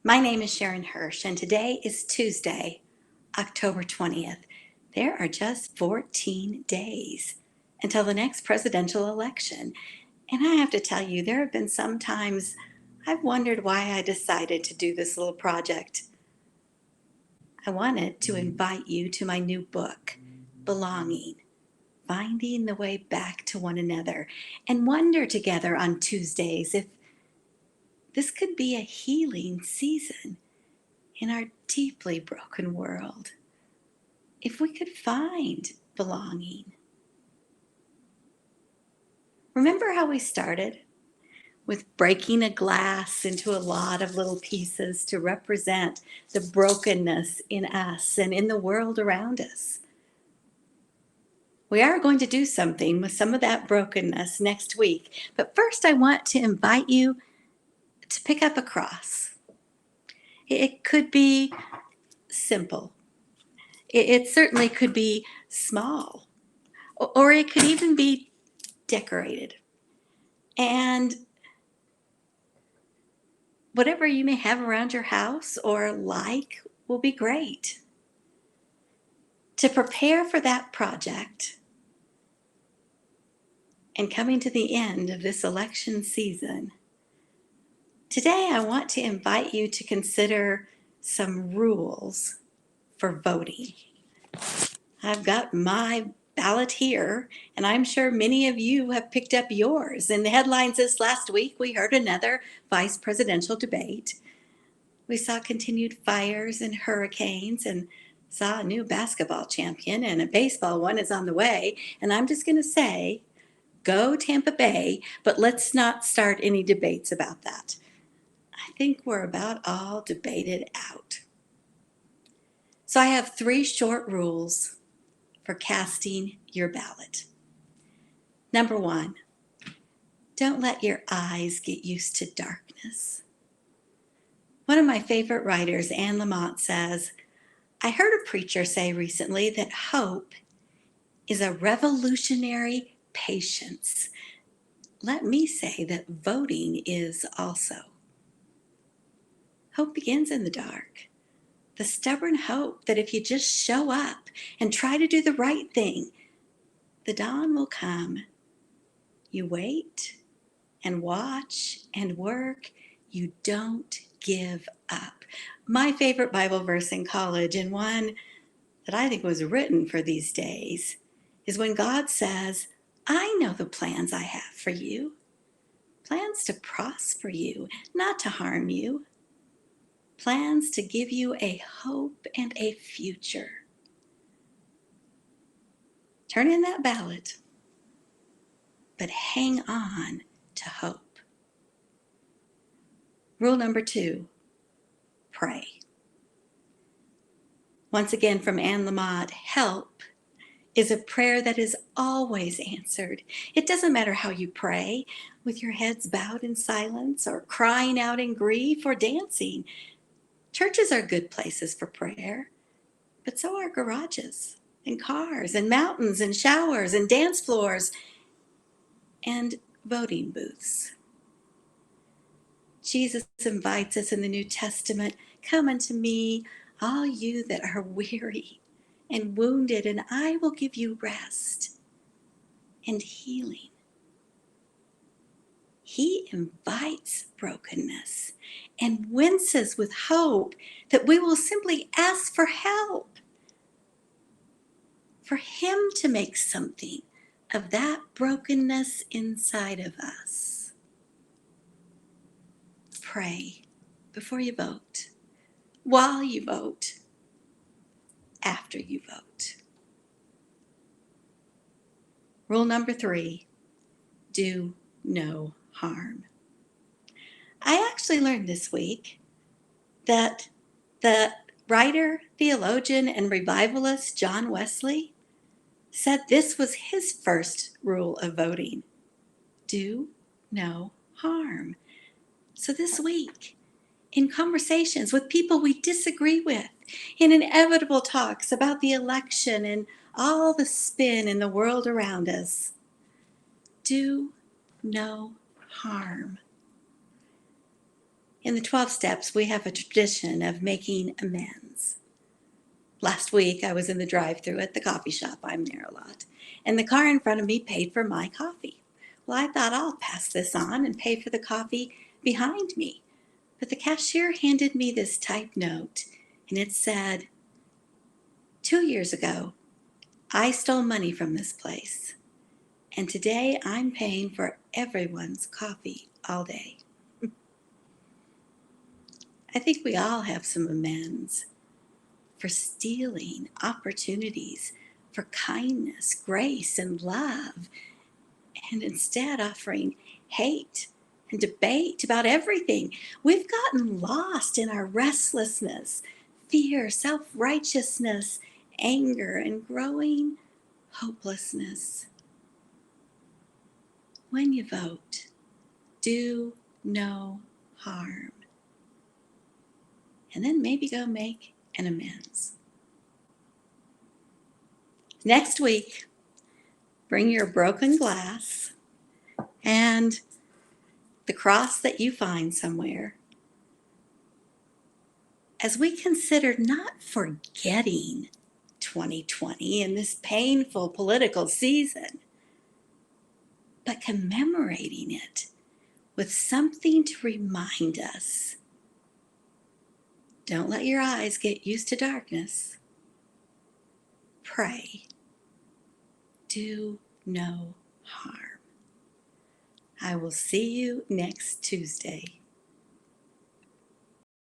My name is Sharon Hirsch, and today is Tuesday, October 20th. There are just 14 days until the next presidential election. And I have to tell you, there have been some times I've wondered why I decided to do this little project. I wanted to invite you to my new book, Belonging, Finding the Way Back to One Another, and wonder together on Tuesdays if this could be a healing season in our deeply broken world. If we could find belonging. Remember how we started? With breaking a glass into a lot of little pieces to represent the brokenness in us and in the world around us. We are going to do something with some of that brokenness next week, but first I want to invite you to pick up a cross. It could be simple. It certainly could be small, or it could even be decorated. And whatever you may have around your house or like will be great. To prepare for that project and coming to the end of this election season, today I want to invite you to consider some rules for voting. I've got my ballot here, and I'm sure many of you have picked up yours. In the headlines this last week, we heard another vice presidential debate. We saw continued fires and hurricanes and saw a new basketball champion, and a baseball one is on the way. And I'm just going to say, go Tampa Bay, but let's not start any debates about that. I think we're about all debated out. So I have 3 short rules for casting your ballot. Number 1, don't let your eyes get used to darkness. One of my favorite writers, Anne Lamott, says, I heard a preacher say recently that hope is a revolutionary patience. Let me say that voting is also. Hope begins in the dark. The stubborn hope that if you just show up and try to do the right thing, the dawn will come. You wait and watch and work. You don't give up. My favorite Bible verse in college, and one that I think was written for these days, is when God says, I know the plans I have for you. Plans to prosper you, not to harm you. Plans to give you a hope and a future. Turn in that ballot, but hang on to hope. Rule number 2, pray. Once again from Anne Lamott, help is a prayer that is always answered. It doesn't matter how you pray, with your heads bowed in silence or crying out in grief or dancing. Churches are good places for prayer, but so are garages and cars and mountains and showers and dance floors and voting booths. Jesus invites us in the New Testament, come unto me, all you that are weary and wounded, and I will give you rest and healing. He invites brokenness and winces with hope that we will simply ask for help, for him to make something of that brokenness inside of us. Pray before you vote, while you vote, after you vote. Rule number 3, do no harm. I actually learned this week that the writer, theologian, and revivalist John Wesley said this was his first rule of voting: do no harm. So this week, in conversations with people we disagree with, in inevitable talks about the election and all the spin in the world around us, do no harm. In the 12 steps, we have a tradition of making amends. Last week, I was in the drive-thru at the coffee shop. I'm there a lot. And the car in front of me paid for my coffee. Well, I thought I'll pass this on and pay for the coffee behind me. But the cashier handed me this typed note, and it said, 2 years ago, I stole money from this place, and today I'm paying for everyone's coffee all day. I think we all have some amends for stealing opportunities for kindness, grace, and love, and instead offering hate and debate about everything. We've gotten lost in our restlessness, fear, self righteousness, anger, and growing hopelessness. When you vote, do no harm. And then maybe go make an amends. Next week, bring your broken glass and the cross that you find somewhere as we consider not forgetting 2020 in this painful political season, but commemorating it with something to remind us. Don't let your eyes get used to darkness. Pray. Do no harm. I will see you next Tuesday.